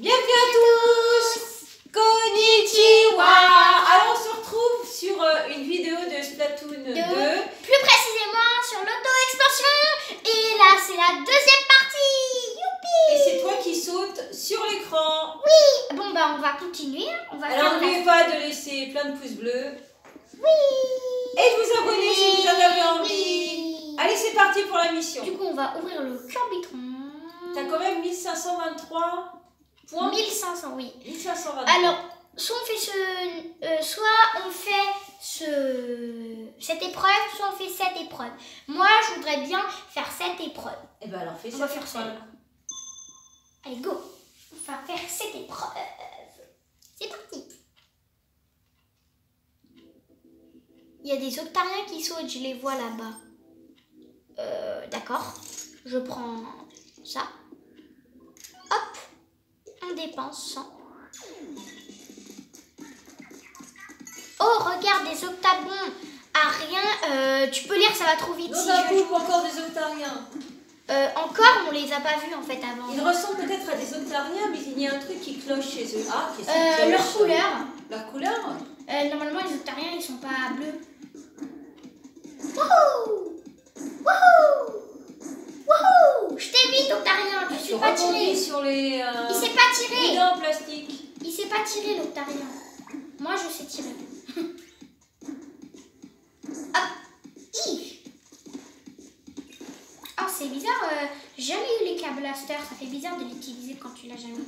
Bienvenue à tous. Konnichiwa. Alors on se retrouve sur une vidéo de Splatoon 2. Plus précisément sur l'auto-expansion. Et là c'est la deuxième partie. Youpi. Et c'est toi qui sautes sur l'écran. Oui. Bon bah on va continuer. Alors n'oubliez pas de laisser plein de pouces bleus. Oui. Et de vous abonner si vous en avez envie. Allez, c'est parti pour la mission. Du coup on va ouvrir le Curbitron. T'as quand même 1523 points. 1500, oui. 1523. Alors, soit on fait cette épreuve, soit on fait cette épreuve. Moi, je voudrais bien faire cette épreuve. Et ben alors fais ça. On va faire celle-là. Allez, go. On va faire cette épreuve. C'est parti. Il y a des octariens qui sautent, je les vois là-bas. D'accord. Je prends ça. Hop. On dépense 100. Oh, regarde, des octabons. À rien. Tu peux lire, ça va trop vite. Non, Si d'un je coup, joue. encore des octariens. Encore, on les a pas vus en fait avant. Ils ressemblent peut-être à des octariens, mais il y a un truc qui cloche chez eux. Ah, qu'est-ce qui cloche? Leur couleur. Leur couleur? Normalement, les octariens, ils sont pas bleus. Wouhou! Wouhou! Wouhou! Je t'évite, octarien. Je suis pas tiré. Sur les. Il s'est pas tiré. Les dents en plastique. Il s'est pas tiré, l'octarien. Moi, je sais tirer. Hop! Hi. Oh, c'est bizarre. J'ai jamais eu l'éclat blaster. Ça fait bizarre de l'utiliser quand tu l'as jamais.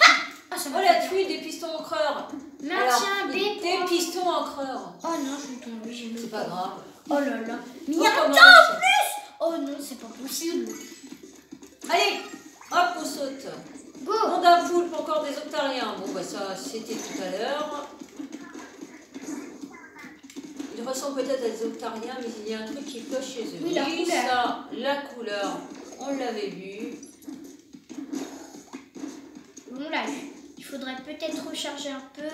Ah! Oh, ça Oh, m'a la fait tuile des pistons encreurs. Maintien B. Des pistons encreurs. Oh non, je vais tomber. J'ai C'est pas grave. Oh là là. Mais il On y a un commence. temps en plus. Oh non, c'est pas possible. Allez, hop, on saute. Go. On d'un poulpe, encore des octariens. Bon, bah ça, c'était tout à l'heure. Ils ressemblent peut-être à des octariens, mais il y a un truc qui cloche chez eux. Oui, la couleur. Ça, la couleur, on l'avait vu. On l'a eu. Il faudrait peut-être recharger un peu.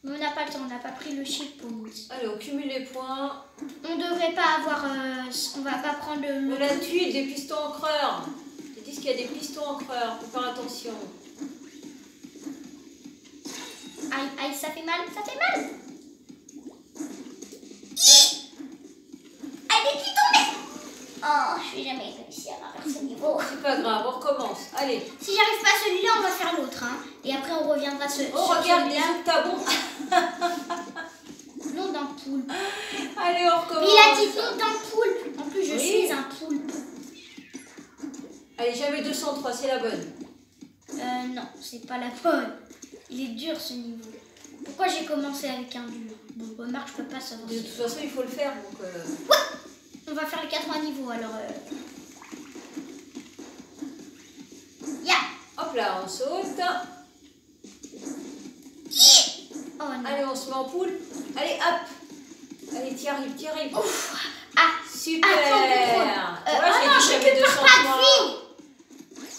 Mais on n'a pas le temps, on n'a pas pris le chip pour nous. Allez, on cumule les points. On devrait pas avoir. On va pas prendre On a tuile des pistons encreurs. Ils disent qu'il y a des pistons encreurs. Faut faire attention. Aïe, aïe, ça fait mal, ça fait mal. Aïe, des qui tombés. Oh, je vais jamais réussir à faire ce niveau. C'est pas grave, on recommence. Allez. Si j'arrive pas à celui-là, on va faire l'autre. Hein. Et après, on reviendra sur On regarde les celui-là. octabons. Nom d'un poulpe. Allez, on recommence. Mais il a dit nom d'un poulpe. En plus, je suis un poulpe. Allez, j'avais 203, c'est la bonne. Non, c'est pas la bonne. Il est dur ce niveau. Pourquoi j'ai commencé avec un dur? Bon, remarque, je peux pas savoir. De toute façon, il faut le faire. Donc, Ouais. On va faire les 80 niveaux alors. Ya. hop là, on saute. Oh non. Allez, on se met en poule. Allez, hop. Allez, t'y arrives, t'y arrives. Ouf. Ah. Super. Attends, Tu vois, oh j'ai non, dit je que j'avais récupère 200 pas de points. vie.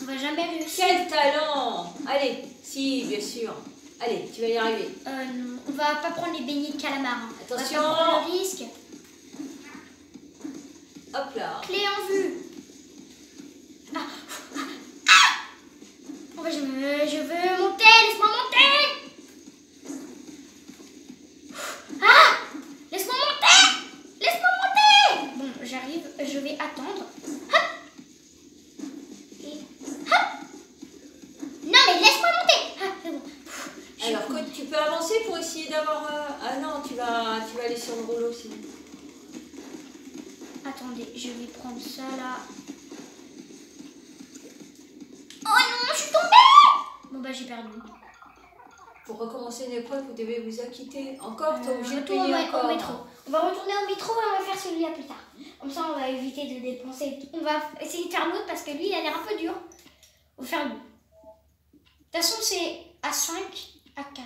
On va jamais réussir. Quel talent. Allez, si, bien sûr. Allez, tu vas y arriver. Non, on va pas prendre les beignets de calamar. Hein. Attention. On va pas prendre le risque. Hop là. Clé en vue. Ah. Ah. Oh, je veux monter, laisse-moi monter. Ah. Laisse-moi monter. Laisse-moi monter. Bon, j'arrive, je vais attendre. Hop. Et hop. Non, mais laisse-moi monter. Ah, c'est bon. Alors, que tu peux avancer pour essayer d'avoir... Ah non, tu vas aller sur le rouleau sinon. Attendez, je vais prendre ça là. Oh non, je suis tombée. Bon bah j'ai perdu. Pour recommencer une épreuve, vous devez vous acquitter. Encore, t'es obligé de Retour payer au encore. métro. On va retourner au métro et on va faire celui-là plus tard. Comme ça, on va éviter de dépenser. On va essayer de faire l'autre parce que lui, il a l'air un peu dur. On va faire lui. De toute façon, c'est à 5, à 4.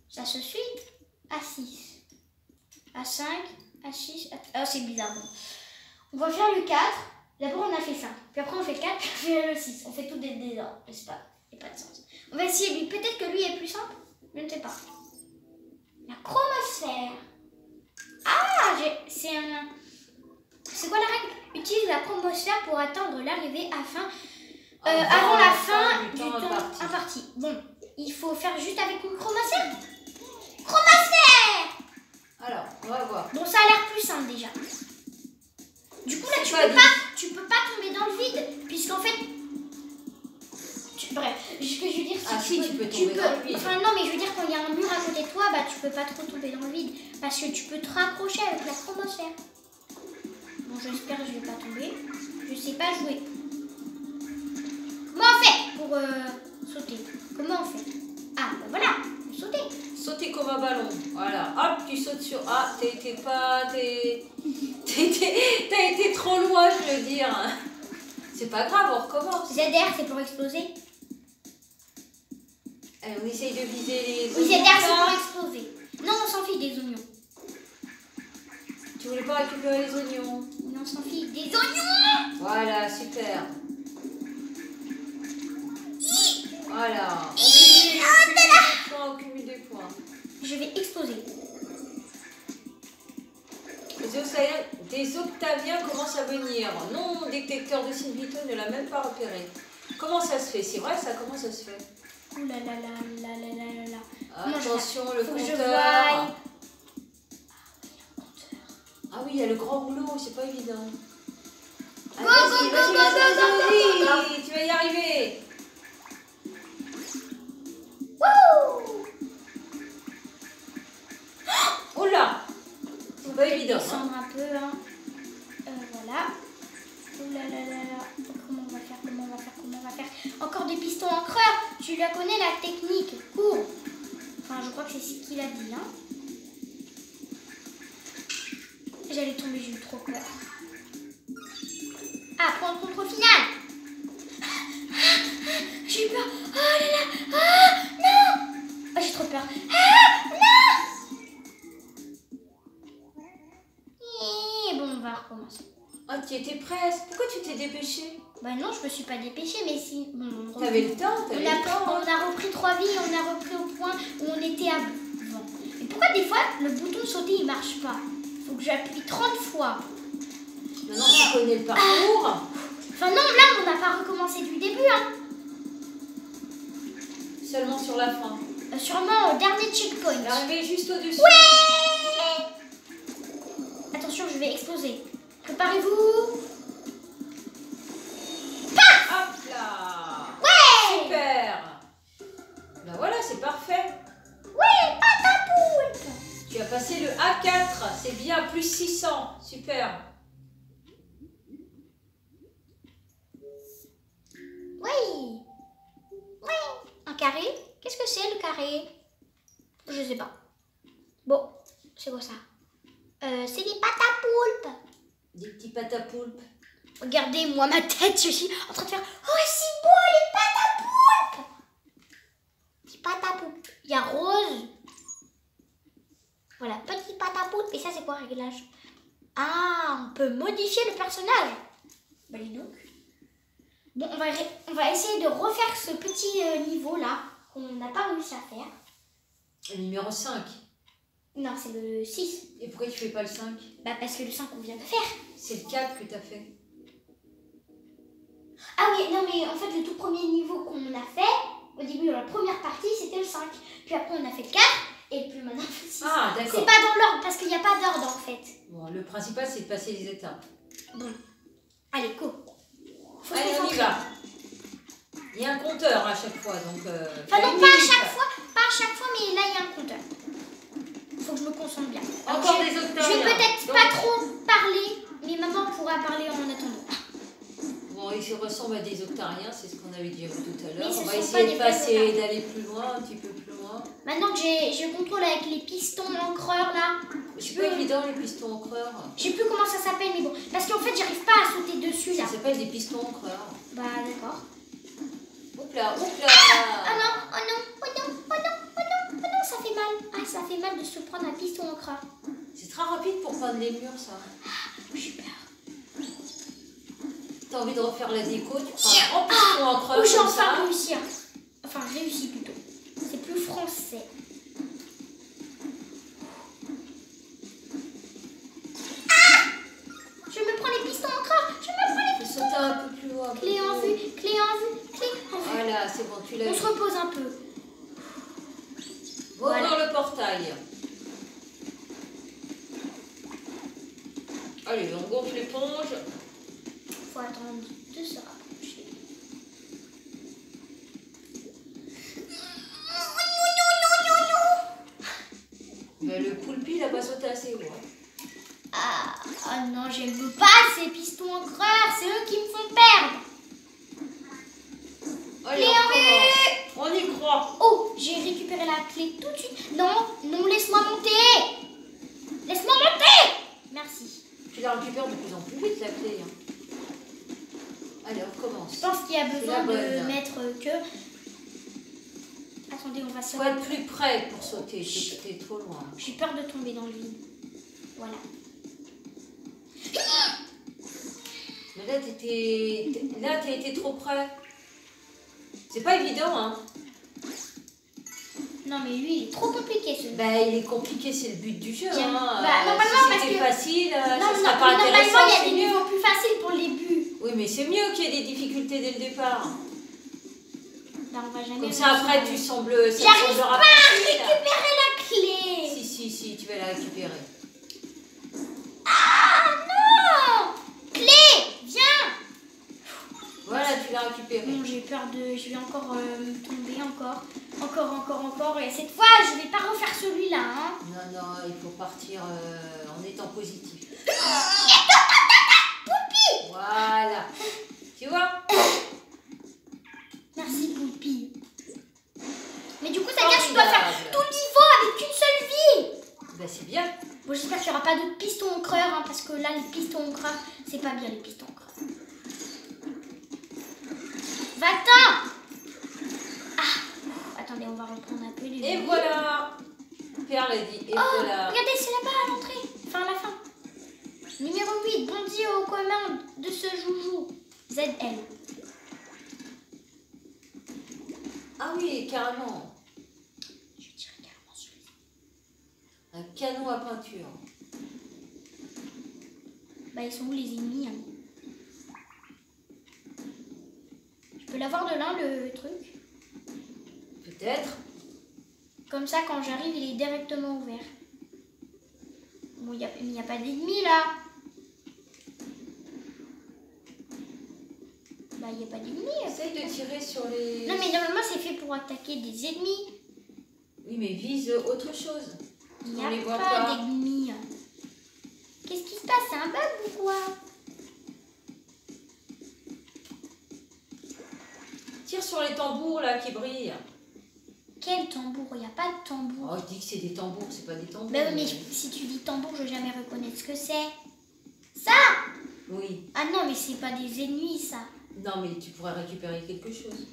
Ça se suit à 6. À 5, à 6, à... Ah, c'est bizarre. Bon. On va faire le 4. D'abord, on a fait 5. Puis après, on fait 4. Puis on fait le 6. On fait tout des désordres. Il n'y a pas de sens. On va essayer lui. Peut-être que lui est plus simple. Je ne sais pas. La chromosphère. Ah, c'est un... C'est quoi la règle? Utilise la chromosphère pour atteindre l'arrivée avant la fin du temps temps imparti. imparti. Bon, il faut faire juste avec une chromasphère. Chromasphère! Alors, on va voir. Bon, ça a l'air plus simple déjà. Du coup, là, C'est pas tu peux pas tomber dans le vide, puisqu'en fait... bref, ce que je veux dire, c'est Ah que si, tu peux tomber dans le vide. Enfin, non, mais je veux dire, quand il y a un mur à côté de toi, bah, tu peux pas trop tomber dans le vide, parce que tu peux te raccrocher avec la chromosphère. Bon, j'espère que je vais pas tomber. Je sais pas jouer. Comment on fait pour sauter? Comment on fait? Ah, bah voilà, faut sauter. Sauter comme un ballon. Voilà. Hop, tu sautes sur. Ah, t'as été trop loin, je veux dire. C'est pas grave, on recommence. ZR, c'est pour exploser. On essaye de viser les. Oui, ZR, c'est pour exploser. Non, on s'en fiche des oignons. Tu voulais pas récupérer les oignons? Non, on s'en fiche des oignons. Voilà, super. Voilà. On cumule des points. Je vais exploser. Des Octaviens commencent à venir. Non, détecteur de signes vitaux ne l'a même pas repéré. Comment ça se fait? C'est vrai ça? Comment ça se fait? Ouh là là là là là là là là. Attention, le Faut que je compteur. voie. Ah oui, il y a le grand rouleau, c'est pas évident. Ah, Go, vas-y, go, vas-y, go, vas-y, go, go, vas-y, tu vas y arriver. Wouh! Oh là, c'est pas évident. Descendre un peu, hein. Voilà. Ouh là là là là. Comment on va faire? Comment on va faire? Comment on va faire? Encore des pistons encreurs. Tu la connais la technique. Cours. Enfin, je crois que c'est ce qu'il a dit, hein. J'allais tomber, j'ai eu trop peur. Ah, point de contrôle final. J'ai eu peur. Oh là là. Ah, non. Ah, j'ai trop peur. Ah, non. Et bon, on va recommencer. Ah, tu étais presque. Pourquoi tu t'es dépêché? Bah non, je me suis pas dépêchée, mais si... Bon, T'avais le temps, on a repris 3 vies, on a repris au point où on était avant. Et pourquoi des fois, le bouton sauter, il marche pas? Faut que j'appuie 30 fois. Maintenant, tu connais le parcours. Enfin non, là, on n'a pas recommencé du début, hein. Seulement sur la fin. Sûrement au dernier checkpoint. Arrivé juste au-dessus. Ouais. Attention, je vais exploser. Préparez-vous. Hop là. Ouais. Super. Ben voilà, c'est parfait. Ouais, patapoule. Tu as passé le A4, c'est bien, plus 600. Super. Oui. Oui. Un carré? Qu'est-ce que c'est le carré? Je sais pas. Bon, c'est quoi ça? C'est des pâtes à poulpe. Des petits pâtes à poulpe. Regardez, moi, ma tête, je suis en train de faire... Oh, c'est beau, les pâtes à poulpe. Des pâtes à poulpe. Il y a rose. Voilà, petit pâte à poulpe. Et ça, c'est quoi, réglage? Ah, on peut modifier le personnage. Bah, dis donc. Bon, on va essayer de refaire ce petit niveau-là qu'on n'a pas réussi à faire. Le numéro 5. Non, c'est le 6. Et pourquoi tu fais pas le 5? Bah, parce que le 5, on vient de faire. C'est le 4 que tu as fait. Ah oui, non, mais en fait, le tout premier niveau qu'on a fait, au début de la première partie, c'était le 5. Puis après, on a fait le 4. Et puis maintenant, on fait le 6. Ah, d'accord. C'est pas dans l'ordre, parce qu'il n'y a pas d'ordre, en fait. Bon, le principal, c'est de passer les étapes. Bon. Allez, go. Faut se Allez, on y concentrer. va. Il y a un compteur à chaque fois, donc... Enfin, non, pas à chaque fois, mais là, il y a un compteur. Faut que je me concentre bien. Alors, Encore je des vais octaviens. peut-être Donc, pas trop parler, mais maman pourra parler en attendant. Bon, ils se ressemblent à des octariens, c'est ce qu'on avait déjà vu tout à l'heure. Mais ce On va sont essayer pas de des passer, vrais d'aller plus loin, un petit peu plus loin. Maintenant que je contrôle avec les pistons encreurs, là, C'est pas évident, les pistons encreurs. je sais plus comment ça s'appelle, mais bon. Parce qu'en fait, j'arrive pas à sauter dessus, là. Ça s'appelle des pistons encreurs. Bah, d'accord. Oups là, oups là. Ah non, oh non, oh non, oh non, oh non, oh non, ça fait mal. Ah, ça fait mal de se prendre un piston encreur. C'est très rapide pour peindre les murs, ça. J'ai peur. T'as envie de refaire la déco, tu prends un grand piston encreur Oh, j'ai comme enfin ça. réussi. Enfin, réussi plutôt. C'est plus français. Ah, je me prends les pistons encreurs. Je me prends les Faut sauter un peu plus haut. clés en vue, clé en vue, clé en vue. Voilà, Voilà, c'est bon, tu l'as On vu. se repose un peu. Va ouvrir le portail. Allez, on gonfle l'éponge. Faut attendre de se rapprocher. Mais le poulpi, il a pas sauté assez haut. Hein. Ah non, j'aime pas ces pistons encreurs, c'est eux qui me font perdre. Allez, on commence. On y croit. Oh, j'ai récupéré la clé tout de suite. Non, non, laisse-moi monter. Laisse-moi monter. Merci. Tu la récupères de plus en plus vite, la clé. Hein. Allez, on recommence. Je pense qu'il y a besoin la bonne. de mettre que... Attendez, on va se... Faut être plus près pour sauter, t'es trop loin. J'ai peur de tomber dans le vide. Voilà. Mais là, t'as été trop près. C'est pas évident, hein. Non, mais lui, il est trop compliqué, ce... Bah, il est compliqué, c'est le but du jeu. J'aime- Hein. bah, normalement, si parce c'était que- facile, Non, ça non, serait pas normalement, intéressant. il y a c'est des mieux. niveaux plus faciles pour le début. Oui, mais c'est mieux qu'il y ait des difficultés dès le départ. Là, on va jamais... Comme ça, après, tu sembles. Ça J'arrive semblera pas à facile. récupérer la clé. Si, tu vas la récupérer. Ah non. Clé, viens. Voilà, tu l'as récupérée. Bon, j'ai peur de... Je vais encore tomber, encore. Encore. Et cette fois, je vais pas refaire celui-là, hein. Non, il faut partir en étant positif. Voilà. Tu vois? Merci, Poupie. Mais du coup, ça veut dire que je dois faire Formidable. tout le niveau avec une seule vie. Ben, c'est bien. Bon, j'espère qu'il n'y aura pas d'autres pistons encreurs, hein, parce que là, les pistons encreurs, c'est pas bien, les pistons encreurs. Va-t'en. Ah, attendez, on va reprendre un peu les Et vies. voilà. Pierre l'a dit. Et Oh, voilà. regardez, c'est là-bas à l'entrée. Enfin, à la fin. Numéro 8, bondis aux commandes de ce joujou. ZL. Ah oui, carrément. Je vais tirer carrément sur les... Un canon à peinture. Bah, ils sont où les ennemis, hein? Je peux l'avoir de là, le truc? Peut-être. Comme ça, quand j'arrive, il est directement ouvert. Bon, il n'y a pas d'ennemis, là. Bah, il n'y a pas d'ennemis. Essaye de tirer sur les... Non, mais normalement, c'est fait pour attaquer des ennemis. Oui, mais vise autre chose. Il n'y On a les voit pas pas. d'ennemis. Qu'est-ce qui se passe? C'est un bug ou quoi? Tire sur les tambours, là, qui brillent. Quel tambour? Il n'y a pas de tambour. Oh, je dis que c'est des tambours, c'est pas des tambours. Bah oui, mais si tu dis tambour, je vais jamais reconnaître ce que c'est. Ça? Oui. Ah non, mais c'est pas des ennemis, ça. Non, mais tu pourrais récupérer quelque chose.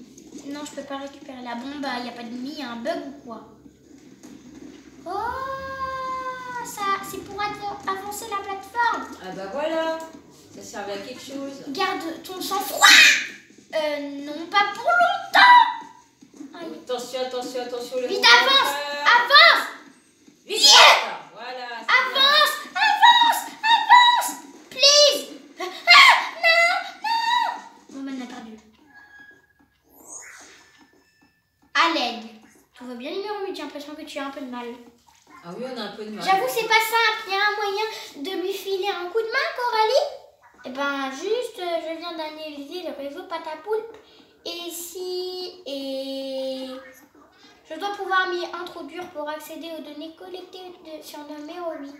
Non, je peux pas récupérer la bombe. Il n'y a pas d'ennemi, il y a un bug ou quoi? Oh, ça, c'est pour avancer la plateforme. Ah bah voilà. Ça servait à quelque chose. Garde ton sang-froid. Non, pas pour longtemps. Aïe. Attention. Le Vite, mouvement avance, frère. avance. Vite. Yeah. Voilà. c'est bien. Avance, please. Ah, non. Bon, on a perdu. À l'aide. Tout va bien, numéro 8, j'ai l'impression que tu as un peu de mal. Ah oui, on a un peu de mal. J'avoue, c'est pas simple. Il y a un moyen de lui filer un coup de main, Coralie? Eh ben, juste, je viens d'analyser le réseau Patapoulpe. Et je dois pouvoir m'y introduire pour accéder aux données collectées sur le numéro 8.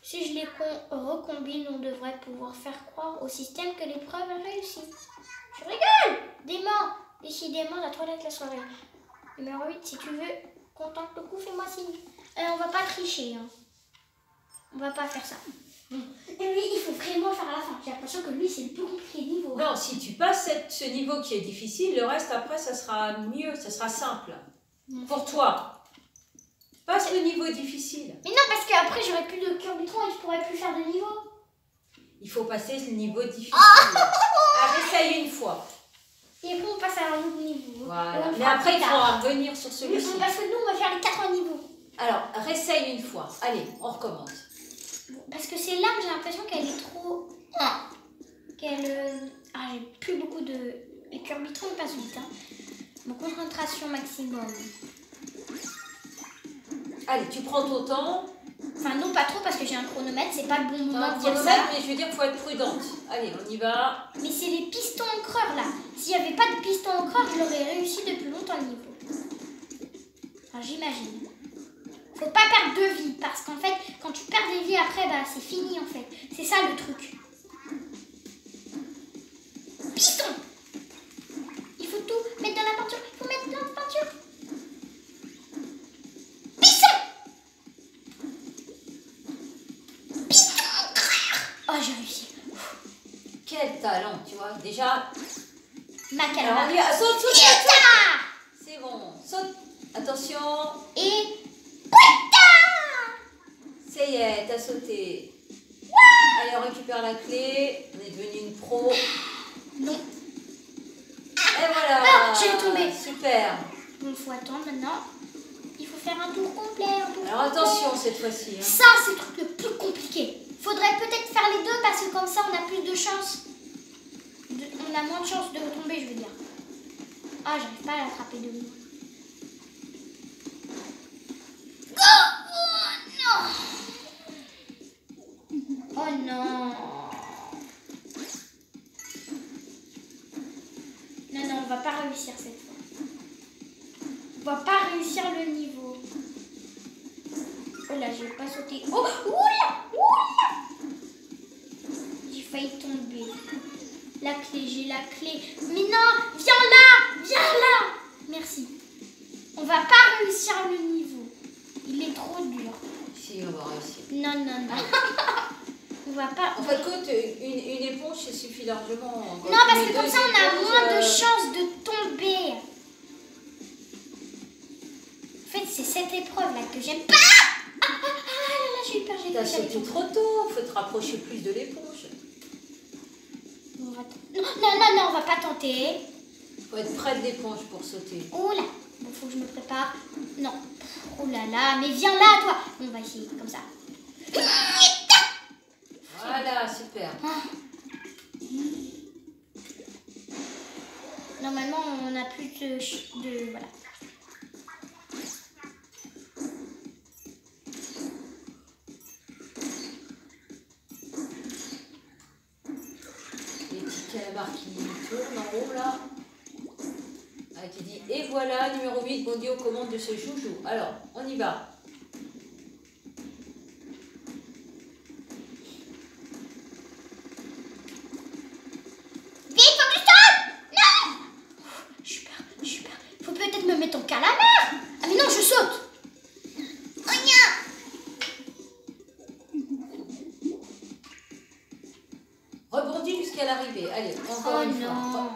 Si je les recombine, on devrait pouvoir faire croire au système que l'épreuve est réussie. Je rigole! Dément! Décidément, la toilette la soirée. Numéro 8, si tu veux qu'on tente le coup, fais-moi signe. On va pas tricher. Hein. On va pas faire ça. Et lui, il faut vraiment faire à la fin. J'ai l'impression que lui, c'est le plus compliqué niveau. Non, si tu passes ce niveau qui est difficile, le reste après, ça sera mieux, ça sera simple. Pour toi. Passe le niveau difficile. Mais non, parce qu'après, j'aurai plus de Curbitron et je pourrai plus faire de niveau. Il faut passer le niveau difficile. Ah, essaye une fois. Et après, on passe à un autre niveau. Voilà. On Mais fera après, plus il tard. faudra revenir sur celui-ci. Parce que nous, on va faire les 4 niveaux. Alors, réessaye une fois. Allez, on recommence. Parce que c'est l'arme, j'ai l'impression qu'elle est trop... Qu'elle... Ah, j'ai plus beaucoup de... Les Curbitron, ils passent vite. Hein. Mon concentration maximum. Allez, tu prends ton temps. Enfin, non, pas trop parce que j'ai un chronomètre. C'est pas le bon moment de dire Chronomètre, ça. mais je veux dire qu'il faut être prudente. Allez, on y va. Mais c'est les pistons encreurs là. S'il n'y avait pas de pistons encreurs, je l'aurais réussi depuis longtemps le niveau. Enfin, j'imagine. Faut pas perdre de vie parce qu'en fait, quand tu perds des vies après, bah c'est fini en fait. C'est ça le truc. Piston! Il faut tout mettre dans la peinture. Il faut mettre dans la peinture. Piston! Piston encreur! Oh, j'ai réussi. Quel talent, tu vois. Déjà. Ma Alors, calamar. on y va. Saute, saute, saute, saute. C'est bon. Saute. Attention. Et... Ça y est, t'as sauté. Allez, on récupère la clé. On est devenu une pro. Non. Et voilà. Ah, j'ai tombé. Super. Bon, faut attendre maintenant. Il faut faire un tour complet. Un tour Alors complet. attention cette fois-ci. Hein. Ça, c'est le truc le plus compliqué. Faudrait peut-être faire les deux parce que comme ça, on a plus de chance. On a moins de chance de retomber, je veux dire. Ah, j'arrive pas à l'attraper de nous. Oh non. Non, non, on va pas réussir cette fois. On va pas réussir le niveau. Oh là, je vais pas sauter. Oh, oula, oula. J'ai failli tomber. La clé, j'ai la clé. Mais non, viens là, viens là. Merci. On va pas réussir le niveau. Il est trop dur. Si, on va réussir. Non, non, non. On va pas. En fait, écoute, une éponge, ça suffit largement. Non, parce que comme ça, on a moins de chances de tomber. En fait, c'est cette épreuve-là que j'aime pas. Ah, là, j'ai eu peur, j'ai eu T'as peur. sauté trop tôt, faut te rapprocher plus de l'éponge. Non, non, non, non, on va pas tenter. Faut être près de l'éponge pour sauter. Oh là, bon, faut que je me prépare. Non. Oh là là, mais viens là, toi. On va essayer comme ça. Voilà, super. Ah. Normalement, on n'a plus de voilà. Les petits calamars qui tournent en haut là. Ah, qui dit et voilà, numéro 8, bondit aux commandes de ce joujou. Alors, on y va. Faut peut-être me mettre en calamar. Ah mais non, je saute. Oh Rebondis jusqu'à l'arrivée. Allez, encore une fois. non.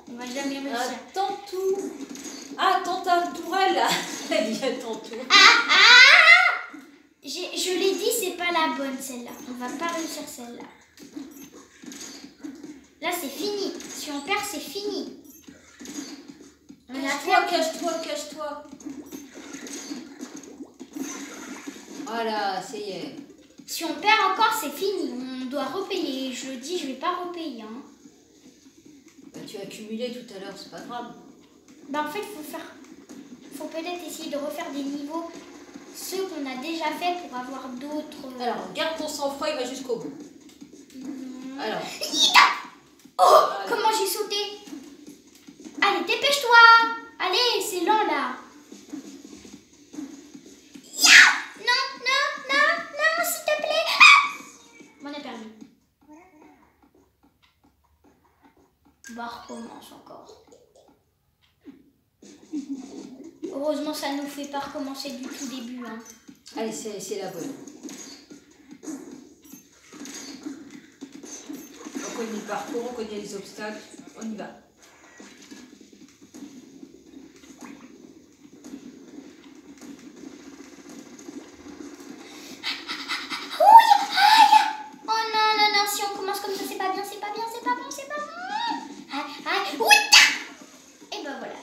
On va jamais réussir. Attends tout. Ah, attends ta tourelle là. Elle dit attends tout. Je l'ai dit, c'est pas la bonne celle-là. On va pas réussir celle-là. Là, c'est fini. Si on perd, c'est fini. On a Cache-toi, perdu. cache-toi, cache-toi. Voilà, ça y est. Si on perd encore, c'est fini. On doit repayer. Je le dis, je vais pas repayer. Hein. Bah, tu as accumulé tout à l'heure, c'est pas grave. Bah en fait, faut peut-être essayer de refaire des niveaux, ceux qu'on a déjà fait pour avoir d'autres. Alors, garde ton sang-froid, il va jusqu'au bout. Alors. Oh, Voilà. comment j'ai sauté. Allez, dépêche-toi. Allez, c'est lent là. Non, non, non, non, s'il te plaît. On a perdu. Bah, recommence encore. Heureusement, ça nous fait pas recommencer du tout début. Hein. Allez, c'est la bonne. On connaît le parcours, on connaît les obstacles. On y va. Oh non, non, non, si on commence comme ça, c'est pas bien, c'est pas bien, c'est pas bon, c'est pas bon. Aïe, oui. Et ben voilà.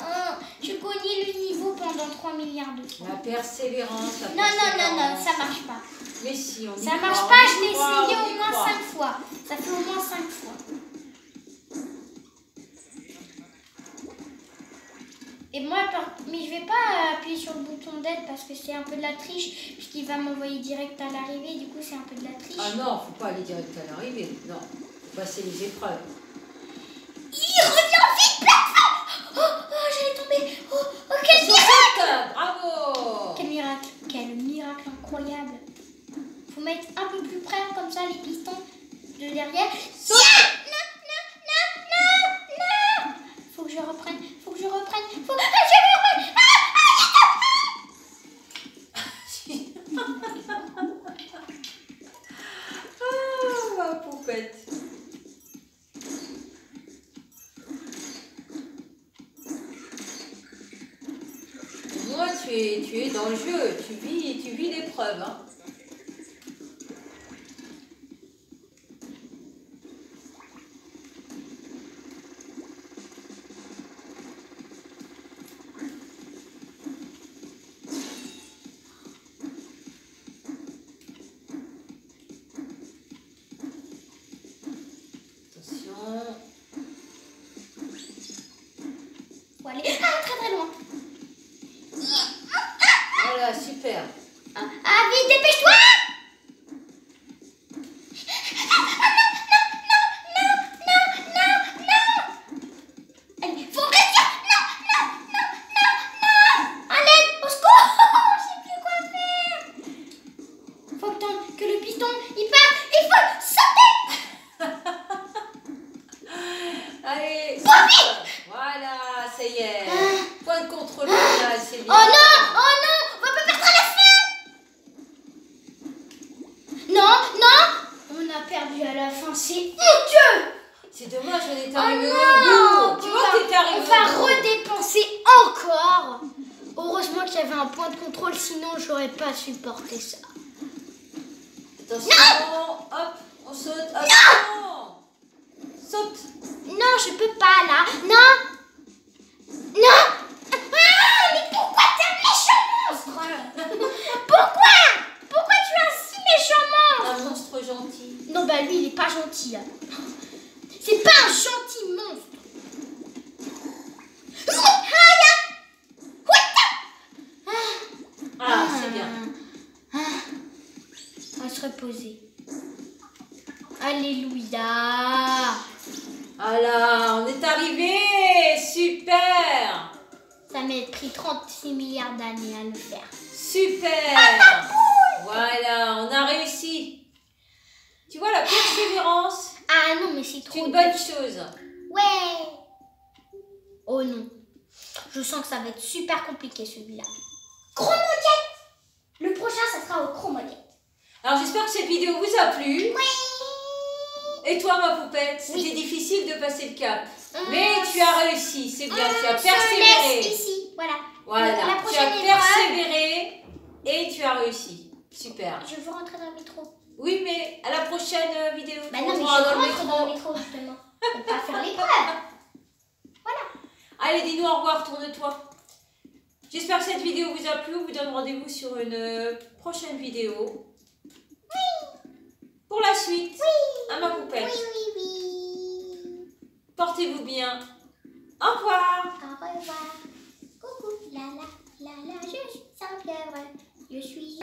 Oh, je connais le niveau pendant 3 milliards de fois. La persévérance, la Non, non, non, non, persévérance. ça marche pas. Mais si, on y Ça croit, marche on pas, y je l'ai croit, essayé on au y moins croit. 5 fois. Ça fait au moins 5 Et moi, mais je vais pas appuyer sur le bouton d'aide parce que c'est un peu de la triche, puisqu'il va m'envoyer direct à l'arrivée, du coup c'est un peu de la triche. Ah non, faut pas aller direct à l'arrivée. Non, faut passer les épreuves. Il revient vite, plateforme. Oh, j'allais tomber. Oh, quel miracle! Bravo! Quel miracle incroyable. Faut mettre un peu plus près, comme ça, les pistons de derrière. Saute! Non! Faut que je reprenne. Faut que je reprenne. Ah, ma poupette. Moi, tu es dans le jeu, tu vis l'épreuve. Hein. Attention. Faut aller très loin. Voilà, super. Ah, vite, dépêche-toi! Allez, faut réussir! Non! À l'aide, au secours! Je sais plus quoi faire! Faut que le piston, il part, il faut sauter! Allez, Pas saute. Voilà, ça y est. Point de contrôle final, c'est bien. Oh non! On va pas perdre à la fin! Non! On a perdu à la fin, c'est honteux! C'est dommage, on est Oh arrivé au non! bout. Tu vois que t'es arrivé On va au bout. redépenser encore! Heureusement qu'il y avait un point de contrôle, sinon j'aurais pas supporté ça. Attention, hop, on saute. Hop, non! Saute. Non, je peux pas là. Non! Mais pourquoi t'es un méchant monstre? Pourquoi tu es un si méchant monstre? Un monstre gentil. Non, bah lui, il est pas gentil. Là. C'est pas un gentil monstre. Ah, c'est bien. On va se reposer. Alléluia. Voilà, on est arrivé. Super. Ça m'a pris 36 milliards d'années à le faire. Super. Voilà, on a réussi. Tu vois la persévérance, Ah non, mais c'est c'est trop une bonne chose. Ouais. Oh non. Je sens que ça va être super compliqué celui-là. Chromoquette. Le prochain, ça sera au chromoquette. Alors j'espère que cette vidéo vous a plu. Oui. Et toi, ma poupette, c'était Oui. difficile de passer le cap. Mais tu as réussi, c'est bien, tu as Je laisse persévéré. ici. Voilà. Voilà, La tu as prochaine épreuve. persévéré et tu as réussi. Super. Je veux rentrer dans le métro. Oui, mais à la prochaine vidéo, Bah tu non, mais je rentreras dans le rentre métro. dans le métro justement. Pour pas faire l'épreuve. Voilà. Allez, dis-nous au revoir, tourne-toi. J'espère que cette vidéo vous a plu. On vous donne rendez-vous sur une prochaine vidéo. Oui. Pour la suite. Oui. À ma poupette. Oui. Portez-vous bien. Au revoir. Au revoir. Coucou. La, je suis un pieuvre. Je suis...